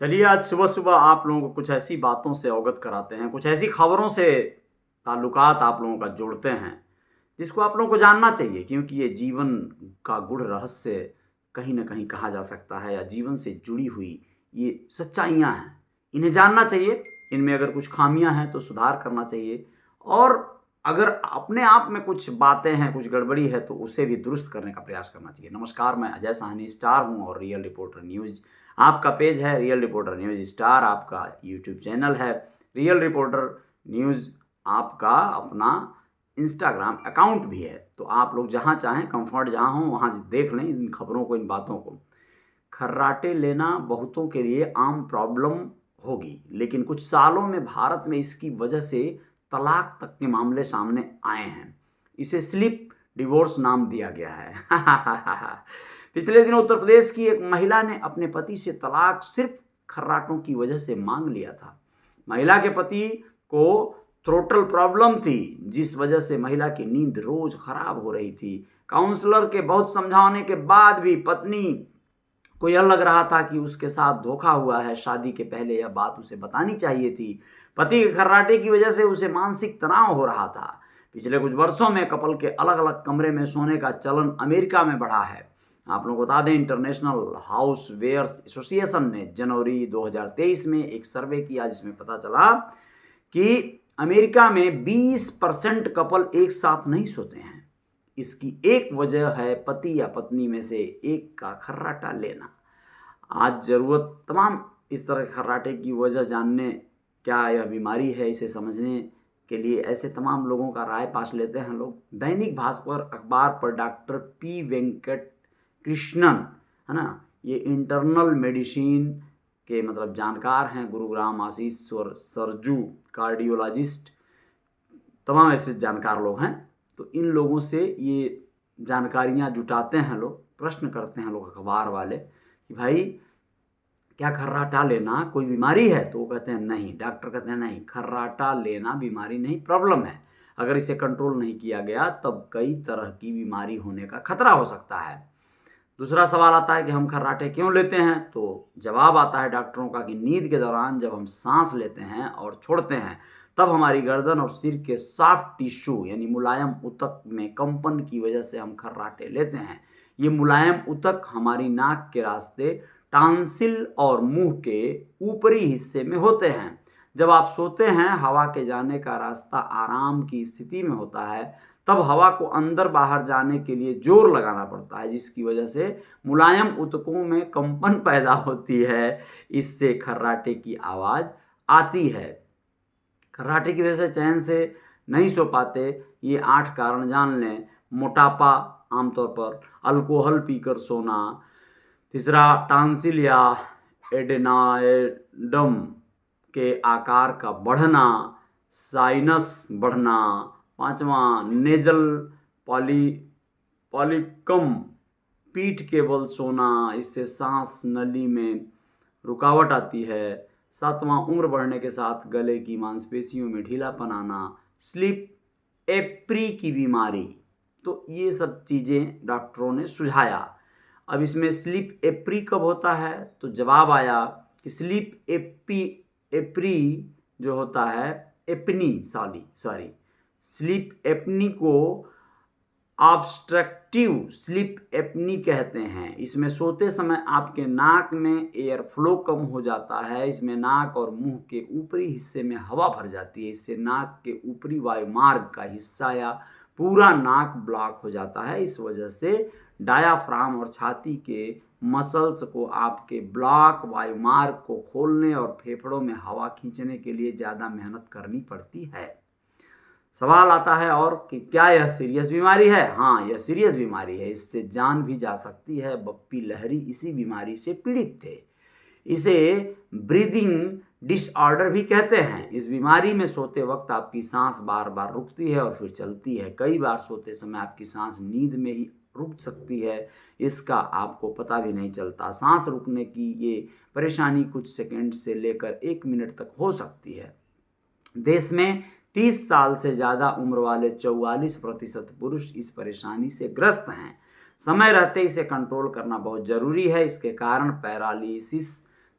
चलिए आज सुबह सुबह आप लोगों को कुछ ऐसी बातों से अवगत कराते हैं, कुछ ऐसी खबरों से ताल्लुकात आप लोगों का जोड़ते हैं, जिसको आप लोगों को जानना चाहिए क्योंकि ये जीवन का गूढ़ रहस्य कहीं न कहीं कहा जा सकता है या जीवन से जुड़ी हुई ये सच्चाइयाँ हैं। इन्हें जानना चाहिए, इनमें अगर कुछ खामियाँ हैं तो सुधार करना चाहिए और अगर अपने आप में कुछ बातें हैं, कुछ गड़बड़ी है तो उसे भी दुरुस्त करने का प्रयास करना चाहिए। नमस्कार, मैं अजय साहनी स्टार हूँ और रियल रिपोर्टर न्यूज़ आपका पेज है। रियल रिपोर्टर न्यूज़ स्टार आपका यूट्यूब चैनल है। रियल रिपोर्टर न्यूज़ आपका अपना इंस्टाग्राम अकाउंट भी है। तो आप लोग जहाँ चाहें, कंफर्ट जहाँ हो वहाँ से देख लें इन खबरों को, इन बातों को। खर्राटे लेना बहुतों के लिए आम प्रॉब्लम होगी, लेकिन कुछ सालों में भारत में इसकी वजह से तलाक तक के मामले सामने आए हैं। इसे स्लिप डिवोर्स नाम दिया गया है। पिछले दिनों उत्तर प्रदेश की एक महिला ने अपने पति से तलाक सिर्फ खर्राटों की वजह से मांग लिया था। महिला के पति को थ्रोटल प्रॉब्लम थी, जिस वजह से महिला की नींद रोज खराब हो रही थी। काउंसलर के बहुत समझाने के बाद भी पत्नी को यह लग रहा था कि उसके साथ धोखा हुआ है। शादी के पहले यह बात उसे बतानी चाहिए थी। पति के खर्राटे की वजह से उसे मानसिक तनाव हो रहा था। पिछले कुछ वर्षों में कपल के अलग अलग कमरे में सोने का चलन अमेरिका में बढ़ा है। आप लोग बता दें, इंटरनेशनल हाउस वेयर्स एसोसिएशन ने जनवरी 2023 में एक सर्वे किया, जिसमें पता चला कि अमेरिका में 20% कपल एक साथ नहीं सोते हैं। इसकी एक वजह है पति या पत्नी में से एक का खर्राटा लेना। आज ज़रूरत तमाम इस तरह के खर्राटे की वजह जानने, क्या यह बीमारी है इसे समझने के लिए ऐसे तमाम लोगों का राय पास लेते हैं लोग। दैनिक भास्कर अखबार पर डॉक्टर पी वेंकट कृष्णन, है ना, ये इंटरनल मेडिसिन के मतलब जानकार हैं। गुरुग्राम आशीष सरजू कार्डियोलॉजिस्ट, तमाम ऐसे जानकार लोग हैं। तो इन लोगों से ये जानकारियाँ जुटाते हैं लोग, प्रश्न करते हैं लोग अखबार वाले कि भाई क्या खर्राटा लेना कोई बीमारी है? तो वो कहते हैं नहीं। डॉक्टर कहते हैं नहीं, खर्राटा लेना बीमारी नहीं, प्रॉब्लम है। अगर इसे कंट्रोल नहीं किया गया तब कई तरह की बीमारी होने का खतरा हो सकता है। दूसरा सवाल आता है कि हम खर्राटे क्यों लेते हैं? तो जवाब आता है डॉक्टरों का कि नींद के दौरान जब हम सांस लेते हैं और छोड़ते हैं तब हमारी गर्दन और सिर के सॉफ्ट टिश्यू यानी मुलायम ऊतक में कंपन की वजह से हम खर्राटे लेते हैं। ये मुलायम ऊतक हमारी नाक के रास्ते टांसिल और मुंह के ऊपरी हिस्से में होते हैं। जब आप सोते हैं, हवा के जाने का रास्ता आराम की स्थिति में होता है, तब हवा को अंदर बाहर जाने के लिए जोर लगाना पड़ता है, जिसकी वजह से मुलायम ऊतकों में कंपन पैदा होती है। इससे खर्राटे की आवाज़ आती है। खर्राटे की वजह से चैन से नहीं सो पाते, ये 8 कारण जान लें। मोटापा आमतौर पर, अल्कोहल पीकर सोना, तीसरा टांसिल या एडेनाइडम के आकार का बढ़ना, साइनस बढ़ना, पांचवा नेजल पॉलिकम, पीठ के बल सोना, इससे सांस नली में रुकावट आती है। सातवां, उम्र बढ़ने के साथ गले की मांसपेशियों में ढीलापन आना, स्लीप एप्री की बीमारी। तो ये सब चीज़ें डॉक्टरों ने सुझाया। अब इसमें स्लीप एप्री कब होता है? तो जवाब आया कि स्लीप एप्री जो होता है, स्लीप एप्नी को ऑब्स्ट्रक्टिव स्लीप एप्नी कहते हैं। इसमें सोते समय आपके नाक में एयर फ्लो कम हो जाता है। इसमें नाक और मुंह के ऊपरी हिस्से में हवा भर जाती है। इससे नाक के ऊपरी वायुमार्ग का हिस्सा या पूरा नाक ब्लॉक हो जाता है। इस वजह से डायाफ्राम और छाती के मसल्स को आपके ब्लॉक वायुमार्ग को खोलने और फेफड़ों में हवा खींचने के लिए ज़्यादा मेहनत करनी पड़ती है। सवाल आता है और कि क्या यह सीरियस बीमारी है? हाँ, यह सीरियस बीमारी है। इससे जान भी जा सकती है। बप्पी लहरी इसी बीमारी से पीड़ित थे। इसे ब्रीदिंग डिसऑर्डर भी कहते हैं। इस बीमारी में सोते वक्त आपकी सांस बार बार रुकती है और फिर चलती है। कई बार सोते समय आपकी सांस नींद में ही रुक सकती है, इसका आपको पता भी नहीं चलता। सांस रुकने की ये परेशानी कुछ सेकंड से लेकर 1 मिनट तक हो सकती है। देश में 30 साल से ज़्यादा उम्र वाले 44% पुरुष इस परेशानी से ग्रस्त हैं। समय रहते इसे कंट्रोल करना बहुत ज़रूरी है। इसके कारण पैरालिसिस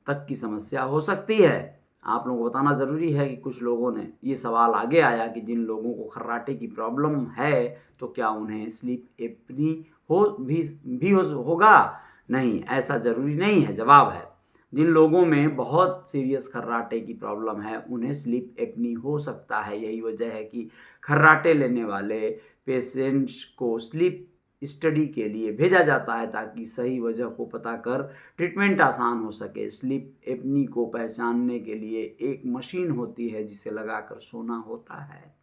तक की समस्या हो सकती है। आप लोगों को बताना ज़रूरी है कि कुछ लोगों ने ये सवाल आगे आया कि जिन लोगों को खर्राटे की प्रॉब्लम है तो क्या उन्हें स्लीप एपनी होगा? नहीं, ऐसा ज़रूरी नहीं है। जवाब है, जिन लोगों में बहुत सीरियस खर्राटे की प्रॉब्लम है उन्हें स्लीप एपनी हो सकता है। यही वजह है कि खर्राटे लेने वाले पेशेंट्स को स्लीप स्टडी के लिए भेजा जाता है ताकि सही वजह को पता कर ट्रीटमेंट आसान हो सके। स्लीप एपनी को पहचानने के लिए एक मशीन होती है जिसे लगाकर सोना होता है।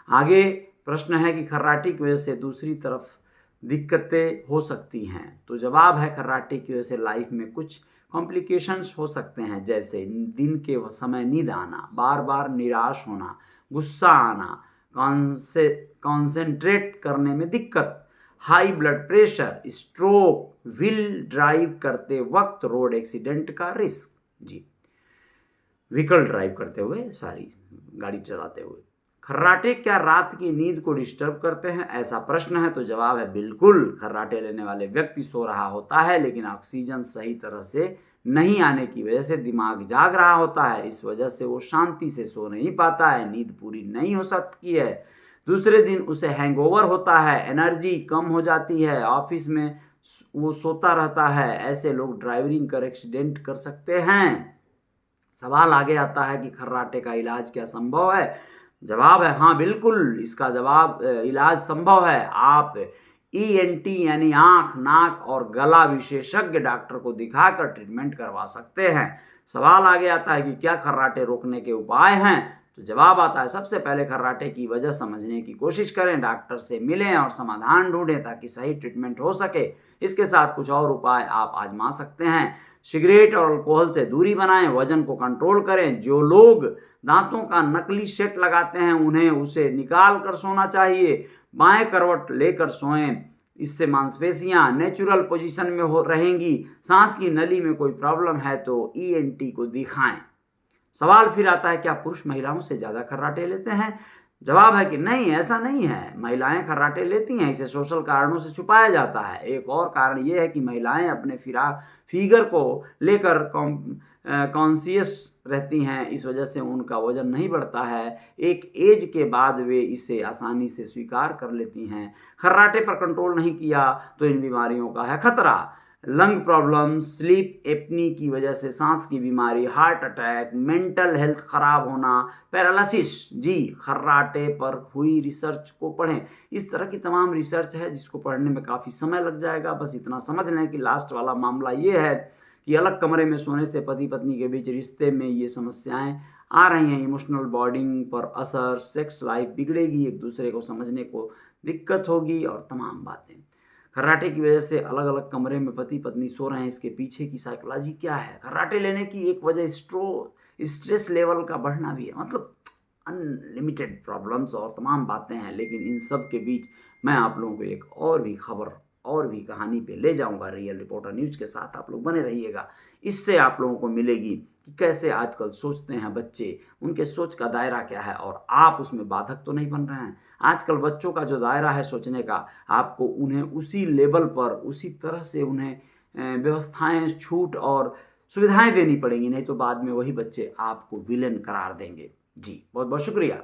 आगे प्रश्न है कि खर्राटे की वजह से दूसरी तरफ दिक्कतें हो सकती हैं। तो जवाब है, खर्राटे की वजह से लाइफ में कुछ कॉम्प्लिकेशंस हो सकते हैं, जैसे दिन के समय नींद आना, बार बार निराश होना, गुस्सा आना, कॉन्सेंट्रेट करने में दिक्कत, high blood pressure, stroke, wheel drive करते वक्त रोड एक्सीडेंट का रिस्क। जी, व्हीकल ड्राइव करते हुए, गाड़ी चलाते हुए। खर्राटे क्या रात की नींद को डिस्टर्ब करते हैं? ऐसा प्रश्न है तो जवाब है बिल्कुल। खर्राटे लेने वाले व्यक्ति सो रहा होता है लेकिन ऑक्सीजन सही तरह से नहीं आने की वजह से दिमाग जाग रहा होता है। इस वजह से वो शांति से सो नहीं पाता है, नींद पूरी नहीं हो सकती है। दूसरे दिन उसे हैंगओवर होता है, एनर्जी कम हो जाती है, ऑफिस में वो सोता रहता है। ऐसे लोग ड्राइविंग कर एक्सीडेंट कर सकते हैं। सवाल आगे आता है कि खर्राटे का इलाज क्या संभव है? जवाब है हाँ, बिल्कुल इसका इलाज संभव है। आप ENT यानी आँख, नाक और गला विशेषज्ञ डॉक्टर को दिखाकर ट्रीटमेंट करवा सकते हैं। सवाल आगे आता है कि क्या खर्राटे रोकने के उपाय हैं? तो जवाब आता है, सबसे पहले खर्राटे की वजह समझने की कोशिश करें, डॉक्टर से मिलें और समाधान ढूंढें ताकि सही ट्रीटमेंट हो सके। इसके साथ कुछ और उपाय आप आजमा सकते हैं। सिगरेट और अल्कोहल से दूरी बनाएं, वजन को कंट्रोल करें। जो लोग दांतों का नकली सेट लगाते हैं उन्हें उसे निकाल कर सोना चाहिए। बाएं करवट लेकर सोएं, इससे मांसपेशियां नेचुरल पोजीशन में रहेंगी। सांस की नली में कोई प्रॉब्लम है तो ENT को दिखाएं। सवाल फिर आता है, क्या पुरुष महिलाओं से ज़्यादा खर्राटे लेते हैं? जवाब है कि नहीं, ऐसा नहीं है। महिलाएं खर्राटे लेती हैं, इसे सोशल कारणों से छुपाया जाता है। एक और कारण ये है कि महिलाएं अपने फिगर को लेकर कॉन्शियस रहती हैं, इस वजह से उनका वजन नहीं बढ़ता है। एक एज के बाद वे इसे आसानी से स्वीकार कर लेती हैं। खर्राटे पर कंट्रोल नहीं किया तो इन बीमारियों का है खतरा। लंग प्रॉब्लम, स्लीप एपनी की वजह से सांस की बीमारी, हार्ट अटैक, मेंटल हेल्थ खराब होना, पैरालिसिस। जी, खर्राटे पर हुई रिसर्च को पढ़ें। इस तरह की तमाम रिसर्च है जिसको पढ़ने में काफ़ी समय लग जाएगा। बस इतना समझ लें कि लास्ट वाला मामला ये है कि अलग कमरे में सोने से पति पत्नी के बीच रिश्ते में ये समस्याएं आ रही हैं। इमोशनल बॉन्डिंग पर असर, सेक्स लाइफ बिगड़ेगी, एक दूसरे को समझने को दिक्कत होगी और तमाम बातें। खर्राटे की वजह से अलग अलग कमरे में पति पत्नी सो रहे हैं, इसके पीछे की साइकोलॉजी क्या है? खर्राटे लेने की एक वजह स्ट्रेस लेवल का बढ़ना भी है। मतलब अनलिमिटेड प्रॉब्लम्स और तमाम बातें हैं, लेकिन इन सब के बीच मैं आप लोगों को एक और भी खबर और भी कहानी पे ले जाऊंगा। रियल रिपोर्टर न्यूज़ के साथ आप लोग बने रहिएगा। इससे आप लोगों को मिलेगी कि कैसे आजकल सोचते हैं बच्चे, उनके सोच का दायरा क्या है और आप उसमें बाधक तो नहीं बन रहे हैं। आजकल बच्चों का जो दायरा है सोचने का, आपको उन्हें उसी लेवल पर, उसी तरह से उन्हें व्यवस्थाएं, छूट और सुविधाएं देनी पड़ेंगी, नहीं तो बाद में वही बच्चे आपको विलेन करार देंगे। जी, बहुत बहुत शुक्रिया।